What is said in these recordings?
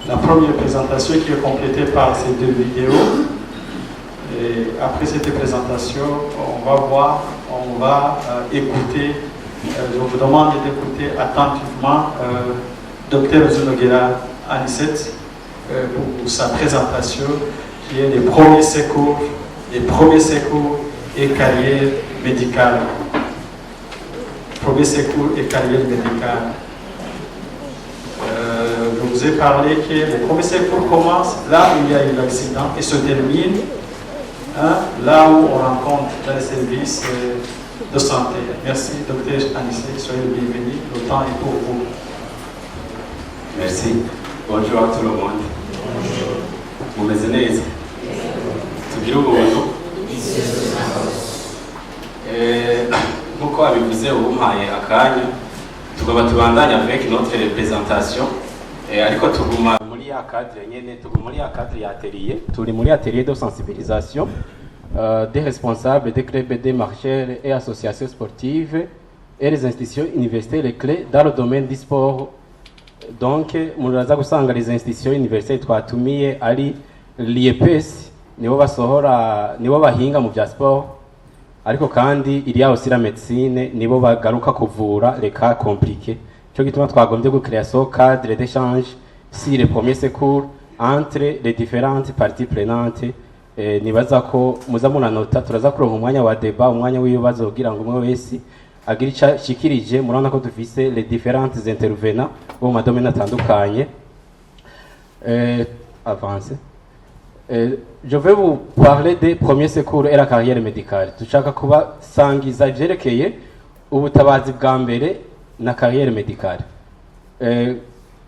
la première présentation qui est complétée par ces deux vidéos. Et après cette présentation, on va écouter, je vous demande d'écouter attentivement Dr Zunogera Anicet pour sa présentation qui est les premiers secours et carrière médicale. Premiers secours et carrière médicale. Je vous ai parlé que les premiers secours commencent là où il y a eu l'accident et se terminent là où on rencontre les services de santé. Merci, Dr Anicet, soyez le bienvenu. Le temps est pour vous. Merci. Bonjour à tout le monde. Mumeze neza? Tugire ubuntu. Nk'uko wabivuze umpaye akanya tugomba tubandanye avec notre présentation ariko tuguma muri ya cadre nyene muri ya cadre ya atelier turi muri atelier de sensibilisation des responsables des clubs des marcheurs et associations sportives et les institutions universitaires les clés dans le domaine du sport. Donc muraza gusanga les institutions universitaires twatumiye ari l'IEPS nibo bahinga mu bya sport ariko kandi il y a aussi la médecine nibo bagaruka kuvura les cas compliqués. Cyo gituma twagombye gucréer ce cadre d'échange sur les premiers secours entre les différentes parties prenantes. Nibaza ko muza munanota turaza kuronka umwanya wa débat, umwanya w'ibibazo kugira ngo umwe wese agira icyo shikirije. Murabona ko dufise les différentes intervenants bo mu domaine atandukanye. Avancez. Je vais vous parler des premiers secours et la carrière médicale. Tushaka kuba sangiza ivyerekeye ubutabazi bwa mbere na carrière médicale.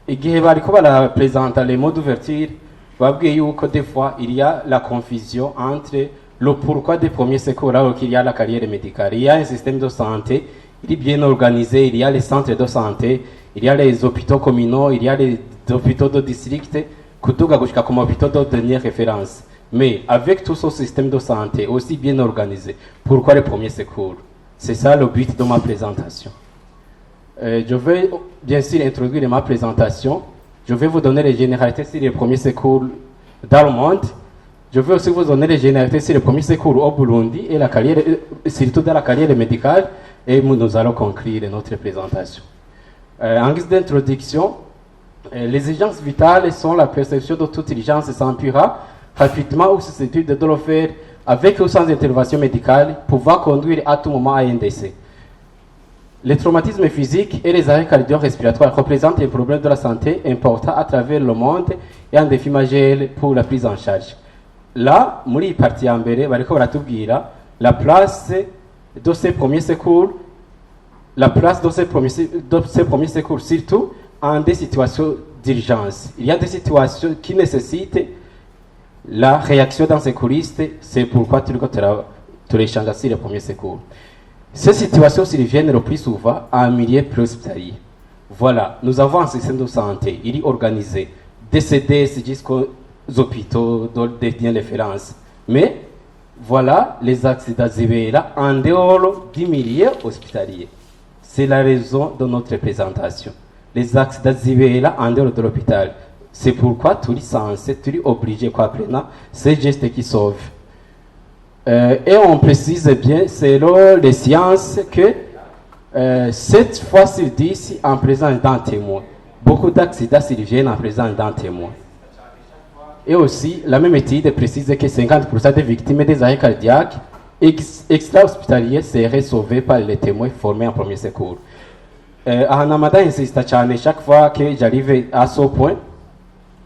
Igihe bariko barapresenta les mots d'ouverture babwiye yuko des fois il y a la confusion entre le pourquoi des premiers secours alors qu'il y a la carrière médicale. Il y a un système de santé, il est bien organisé, il y a les centres de santé, il y a les hôpitaux communaux, il y a les hôpitaux de district, kutuga gushika comme hôpitaux de dernière référence. Mais avec tout ce système de santé aussi bien organisé, pourquoi les premiers secours? C'est ça le but de ma présentation. Je vais bien sûr introduire ma présentation. Je vais vous donner les généralités sur les premiers secours dans le monde. Je vais aussi vous donner les généralités sur les premiers secours au Burundi et la carrière, surtout dans la carrière médicale. Et nous allons conclure notre présentation. En guise d'introduction, les urgences vitales sont la perception de toute urgence s'empirera rapidement ou susceptible de le faire avec ou sans intervention médicale, pouvant conduire à tout moment à un décès. Les traumatismes physiques et les arrêts cardio-respiratoires représentent un problème de la santé important à travers le monde et un défi majeur pour la prise en charge. Là, muri partie ya mbere bariko baratubwira la place de ces premiers secours, surtout en des situations d'urgence. Il y a des situations qui nécessitent la réaction d'un secouriste, c'est pourquoi tu échanges sur les premiers secours. Ces situations surviennent le plus souvent en milieu préhospitalier. Voilà, nous avons un système de santé, il est organisé, des CDS jusqu'aux hôpitaux de dernière référence. Mais voilà les accidents zibera en dehors du milieu hospitalier. C'est la raison de notre présentation. Les accidents zibera en dehors de l'hôpital. C'est pourquoi tu es censé, tu es obligé de prendre ces gestes qui sauvent. Et on précise bien, selon les sciences, que 7 fois sur 10 en présence d'un témoin. Beaucoup d'accidents surviennent en présence d'un témoin. Et aussi, la même étude précise que 50% des victimes des arrêts cardiaques extra-hospitaliers seraient sauvés par les témoins formés en premier secours. Ahanamada insiste chaque fois que j'arrive à ce point.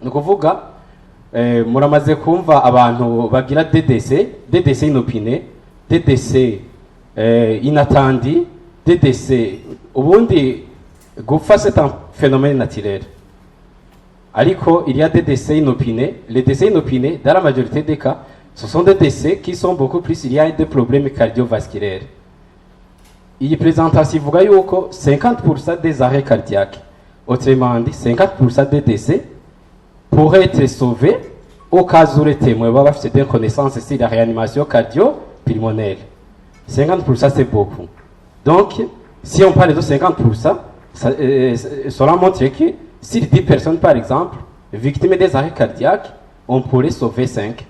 Nous kuvuga muramaze kumva abantu bagira DDC inopine, DDC inattendue, DDC ubundi gupfa c'est un phénomène naturel. Ariko il y a des décès inopinés. Les décès inopinés, dans la majorité des cas, ce sont des décès qui sont beaucoup plus liés à des problèmes cardiovasculaires. Il présente ainsi 50% des arrêts cardiaques, autrement dit 50% des décès pourraient être sauvés au cas où les témoins vont avoir des connaissances sur la réanimation cardio-pulmonaire. 50% c'est beaucoup. Donc, si on parle de 50%, cela montre que si 10 personnes par exemple victimes des arrêts cardiaques, on pourrait sauver 5.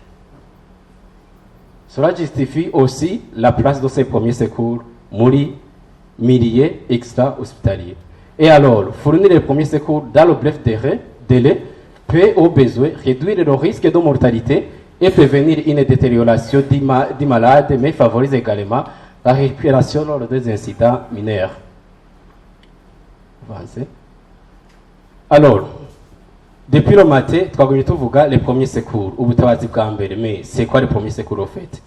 Cela justifie aussi la place de ces premiers secours, muri, milieu, extra-hospitalier. Et alors, fournir les premiers secours dans le bref délai peut au besoin réduire le risque de mortalité et prévenir une détérioration du malade, mais favorise également la récupération lors des incidents mineurs. Avancez. Alors, depuis le matin, twagumye tuvuga les premiers secours, ubutabazi bwa mbere, mais c'est quoi les premiers secours au fait?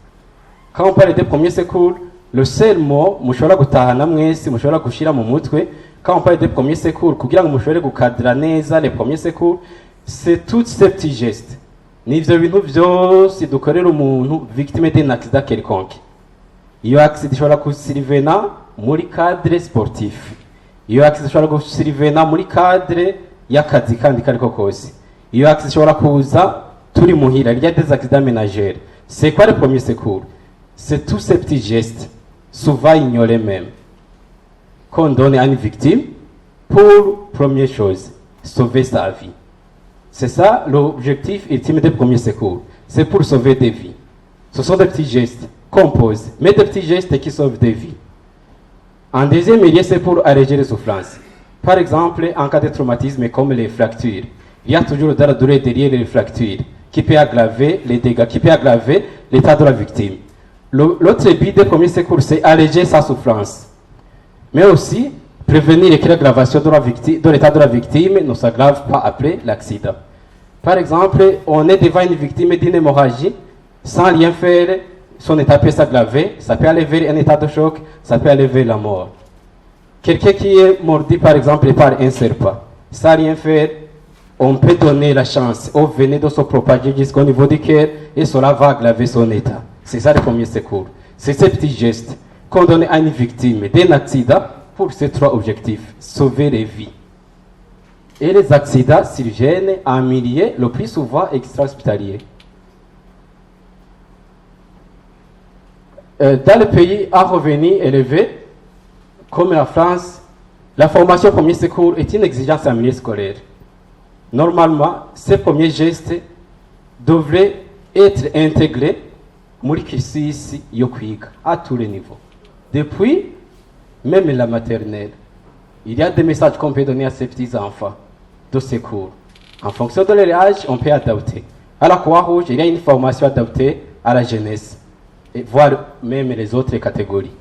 Quand on parle des premiers secours, le seul mot mushobora gutahana mwese mushobora gushira mu mutwe quand on parle des premiers secours kugira ngo mushobore gukadira neza les premiers secours, c'est tous ces petits gestes. N'ivyo bintu vyose dukorera umuntu victime d'un accident quelconque. Iyo accident ishobora kusirivena muri cadre sportif. Iyo accident ishobora gusirivena muri cadre y'akazi kandi kariko kose. Iyo accident ishobora kuza turi muhira, il y a des accidents ménagers. C'est quoi le premier secours? C'est tous ces petits gestes, souvent ignorés même, qu'on donne à une victime pour, première chose, sauver sa vie. C'est ça l'objectif ultime des premiers secours. C'est pour sauver des vies. Ce sont des petits gestes qu'on pose, mais des petits gestes qui sauvent des vies. En deuxième lieu, c'est pour alléger les souffrances. Par exemple, en cas de traumatisme comme les fractures, il y a toujours de la douleur derrière les fractures qui peut aggraver les dégâts, qui peut aggraver l'état de la victime. L'autre but des premiers secours, c'est alléger sa souffrance, mais aussi prévenir que l'aggravation de l'état de la victime ne s'aggrave pas après l'accident. Par exemple, on est devant une victime d'une hémorragie, sans rien faire, son état peut s'aggraver, ça peut aller vers un état de choc, ça peut aller vers la mort. Quelqu'un qui est mordu par exemple par un serpent, sans rien faire, on peut donner la chance au venin de se propager jusqu'au niveau du cœur et cela va aggraver son état. C'est ça le premier secours. C'est ces petits gestes qu'on donne à une victime d'un accident pour ces trois objectifs. Sauver les vies. Et les accidents surviennent en milieu, le plus souvent extra-hospitalier. Dans les pays à revenus élevés, comme la France, la formation au premier secours est une exigence en milieu scolaire. Normalement, ces premiers gestes devraient être intégrés à tous les niveaux. Depuis même la maternelle, il y a des messages qu'on peut donner à ces petits enfants de secours. En fonction de leur âge, on peut adapter. À la Croix-Rouge, il y a une formation adaptée à la jeunesse, et voire même les autres catégories.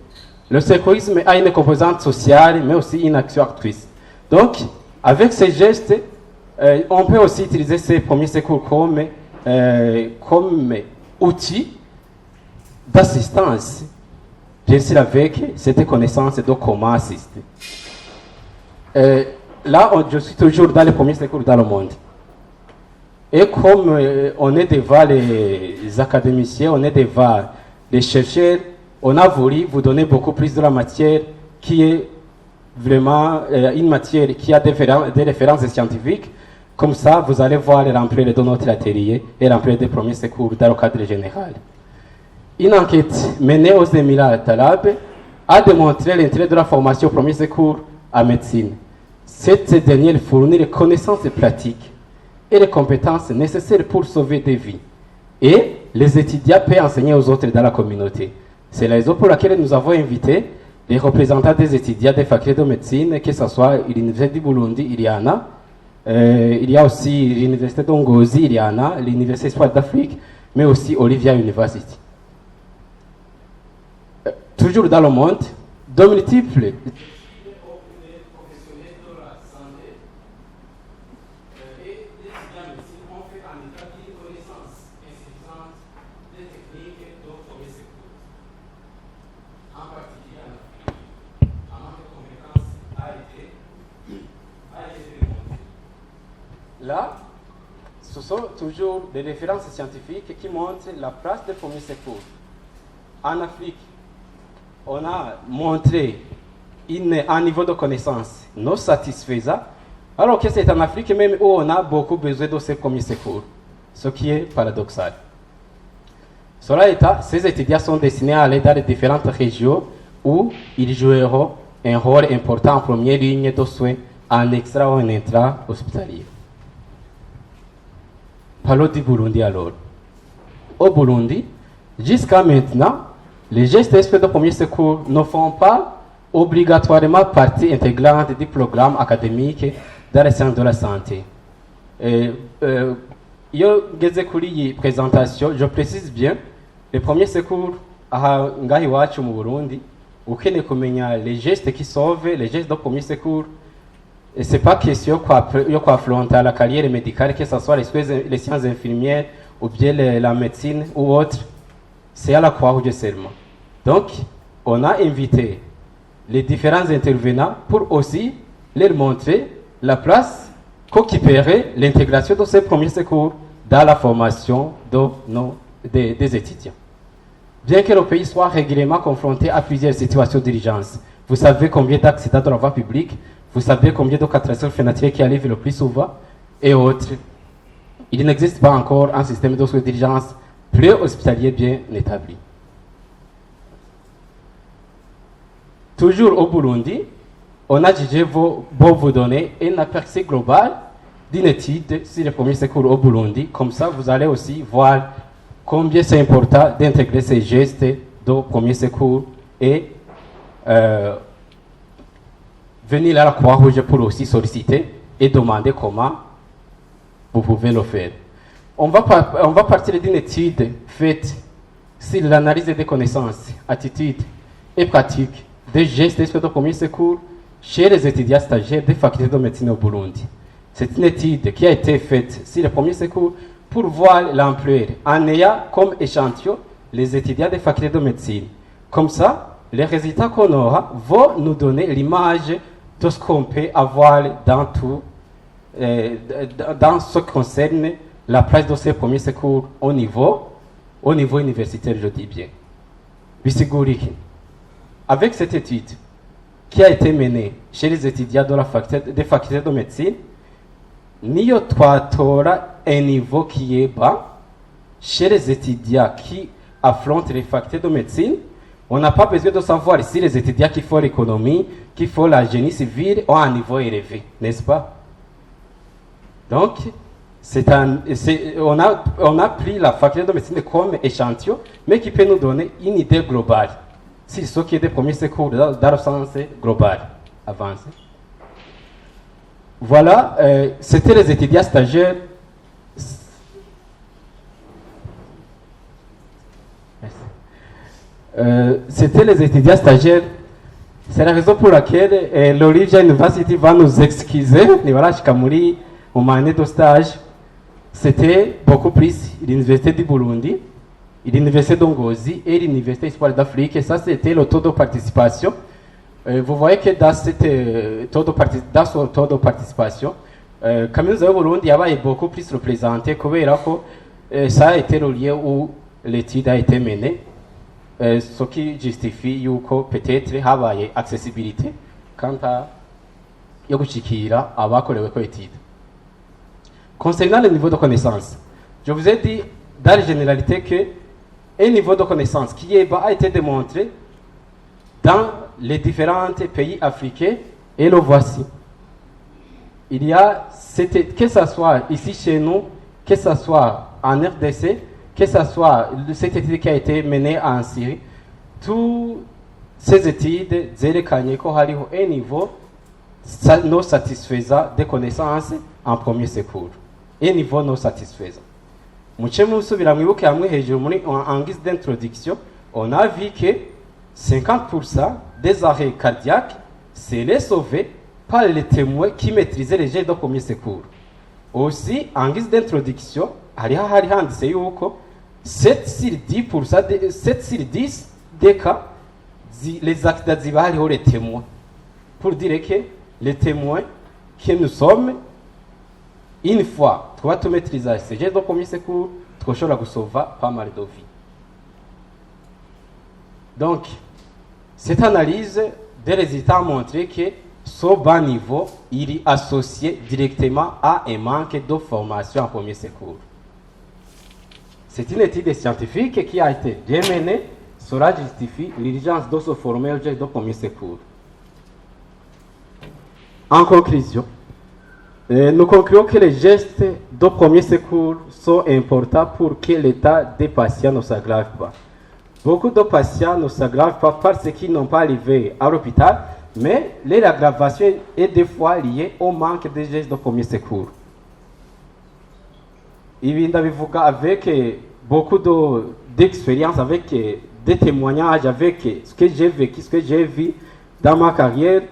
Le secourisme a une composante sociale, mais aussi une action actrice. Donc, avec ces gestes, on peut aussi utiliser ces premiers secours comme outil d'assistance, bien sûr avec cette connaissance de comment assister. Là, je suis toujours dans les premiers secours dans le monde. Et comme on est devant les académiciens, on est devant les chercheurs, on a voulu vous donner beaucoup plus de la matière qui est vraiment une matière qui a des références scientifiques. Comme ça, vous allez voir remplir de notre atelier et remplir des premiers secours dans le cadre général. Une enquête menée aux Émirats Arabes a démontré l'intérêt de la formation au premier secours en médecine. Cette dernière fournit les connaissances pratiques et les compétences nécessaires pour sauver des vies. Et les étudiants peuvent enseigner aux autres dans la communauté. C'est la raison pour laquelle nous avons invité les représentants des étudiants des facultés de médecine, que ce soit l'Université du Burundi, il y en a. Il y a aussi l'Université d'Ongozi, il y en a, l'Université Espoir d'Afrique, mais aussi Olivia University. Toujours dans le monde, de multiples là, ce sont toujours des références scientifiques qui montrent la place des premiers secours. En Afrique, on a montré un niveau de connaissance non satisfaisant, alors que c'est en Afrique même où on a beaucoup besoin de ces premiers secours, ce qui est paradoxal. Cela étant, ces étudiants sont destinés à aller dans les différentes régions où ils joueront un rôle important en première ligne de soins en extra ou en intra-hospitalier. Parlons du Burundi alors. Au Burundi, jusqu'à maintenant, les gestes de premier secours ne font pas obligatoirement partie intégrante du programme académique dans les sciences de la santé. Yo ngeze kuri iyi présentation, je précise bien, les premiers secours aha ngahi wacu mu Burundi, ukeneye kumenya les gestes qui sauvent, les gestes de premier secours. Et c'est pas question yo quoi affronter la carrière médicale, que ce soit les sciences infirmières ou bien la médecine ou autre. C'est à la Croix-Rouge seulement. Donc, on a invité les différents intervenants pour aussi leur montrer la place qu'occuperait l'intégration de ces premiers secours dans la formation des étudiants. Bien que le pays soit régulièrement confronté à plusieurs situations d'urgence, vous savez combien d'accidents de la voie publique, vous savez combien de catastrophes naturelles qui arrivent le plus souvent, et autres. Il n'existe pas encore un système de soins d'urgence pré-hospitalier bien établi. Toujours au Burundi, on a jugé beau vous donner un aperçu global d'une étude sur les premiers secours au Burundi. Comme ça, vous allez aussi voir combien c'est important d'intégrer ces gestes de premiers secours et venir à la Croix-Rouge pour aussi solliciter et demander comment vous pouvez le faire. On va partir d'une étude faite sur l'analyse des connaissances, attitudes et pratiques des gestes de premiers secours chez les étudiants stagiaires des facultés de médecine au Burundi. C'est une étude qui a été faite sur les premiers secours pour voir l'ampleur en ayant comme échantillon les étudiants des facultés de médecine. Comme ça, les résultats qu'on aura vont nous donner l'image de ce qu'on peut avoir dans tout, dans ce qui concerne la place de ces premiers secours au niveau universitaire, je dis bien. Bisiguriki. Avec cette étude qui a été menée chez les étudiants de des facultés de médecine, niyo twatora un niveau qui est bas chez les étudiants qui affrontent les facultés de médecine. On n'a pas besoin de savoir si les étudiants qui font l'économie, qui font la génie civile ont un niveau élevé, n'est-ce pas? Donc, on a pris la faculté de médecine comme échantillon, mais qui peut nous donner une idée globale. C'est ce qui est des premiers secours dans le sens global. Avancé. Voilà, c'était les étudiants stagiaires. C'était les étudiants stagiaires. C'est la raison pour laquelle l'Olivia University va nous excuser. Voilà, Shikamuri, au année de stage, c'était beaucoup plus l'Université du Burundi, l'Université d'Ongozi et l'Université Espoir d'Afrique. Et ça, c'était le taux de participation. Vous voyez que dans ce taux de participation, Kaminuza du Burundi avait beaucoup plus représenté, ça a été le lieu où l'étude a été menée. Ce qui justifie que peut-être habaye accessibilité quant à yo gushikira abakorewe ko étude. Concernant le niveau de connaissance, je vous ai dit dans la généralité que un niveau de connaissance qui a été démontré dans les différents pays africains, et le voici. Il y a, que ce soit ici chez nous, que ce soit en RDC, que ce soit cette étude qui a été menée en Syrie, toutes ces études zerekanye ko hariho un niveau non satisfaisant de connaissances en premier secours. Un niveau non satisfaisant. Muche musubira mwibuke hamwe hejuru muri en guise d'introduction, on a vu que 50% des arrêts cardiaques seraient sauvés par les témoins qui maîtrisaient les gestes de premier secours. Aussi, en guise d'introduction, hari handitse yuko 7 sur 10 des cas, les accidents ziba hariho les témoins. Pour dire que les témoins que nous sommes, une fois tuba tumaîtriza ces gestes de premier secours, twoshobora gusauva pas mal de vies. Donc, cette analyse des résultats a montré que ce bas niveau il est associé directement à un manque de formation en premier secours. C'est une étude scientifique qui a été bien menée. Cela justifie l'urgence de se former au geste de premier secours. En conclusion, Nous concluons que les gestes de premier secours sont importants pour que l'état des patients ne s'aggrave pas. Beaucoup de patients ne s'aggravent pas parce qu'ils n'ont pas arrivé à l'hôpital, mais l'aggravation est des fois liée au manque de gestes de premier secours. Ibi ndabivuga avec beaucoup d'expérience, avec des témoignages, avec ce que j'ai vécu, ce que j'ai vu dans ma carrière,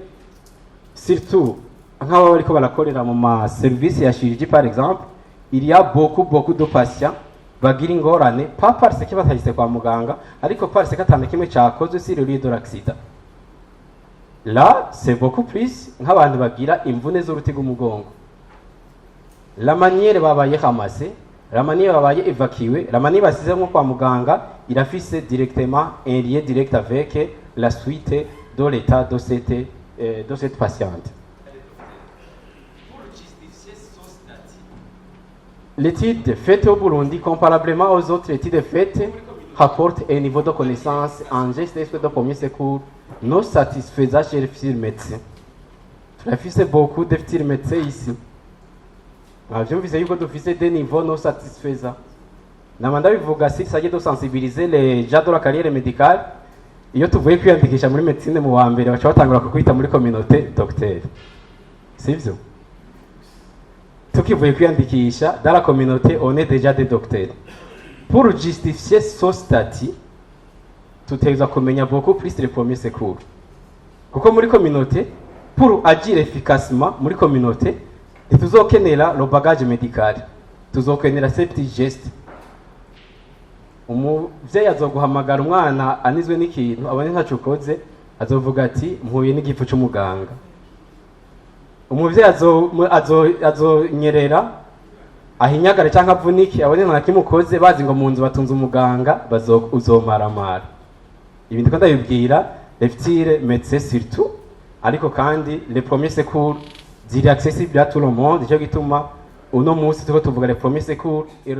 surtout nk'abo bariko barakorera mu ma service ya chirurgie par exemple, il y a beaucoup de patients bagira ingorane pas parce que batagise kwa muganga ariko parce que atana kimwe cyakozwe sur le lieu de l'accident. Là c'est beaucoup plus nk'abantu bagira imvune z'uruti rw'umugongo. La manière babaye ramassé, la manière babaye évacué, la manière basize nko kwa muganga, il affiche directement un lien direct avec la suite de l'état de cette patiente. L'étude faite au Burundi, comparablement aux autres études faites, rapporte un niveau de connaissance en gestes de premier secours non satisfaisant chez les futurs médecins. Il y a beaucoup de futurs médecins ici. Je me disais que nous des niveaux non satisfaisants. Namanda bivuga s'il s'agit de sensibiliser les gens de la carrière médicale, iyo tuvuye kwiyandikisha muri médecine mu wa mbere bacha batangura kukwita muri communauté docteur. Sivyo? Tukivuye kwiyandikisha dans la communauté on est déjà des docteurs. Pour justifier ce statut, tuteza kumenya beaucoup plus les premiers secours. Kuko muri communauté, pour agir efficacement muri communauté, tuzokenera le bagage médical. Tuzokenera ces petits gestes. Umuvyeyi azoguhamagara umwana anizwe n'ikintu abone ntaco ukoze azovuga ati mpuye n'igifu c'umuganga. Umuvyeyi azonyerera ahinyagare cyangwa avunike abone nta kimukoze bazi ngo mu nzu batunze umuganga uzomaramara. Ibi ndiko ndabibwira les futurs médecins surtout, ariko kandi les premiers secours ziri accessible à tout le monde, nicyo gituma uno munsi tuko tuvuga les premiers secours et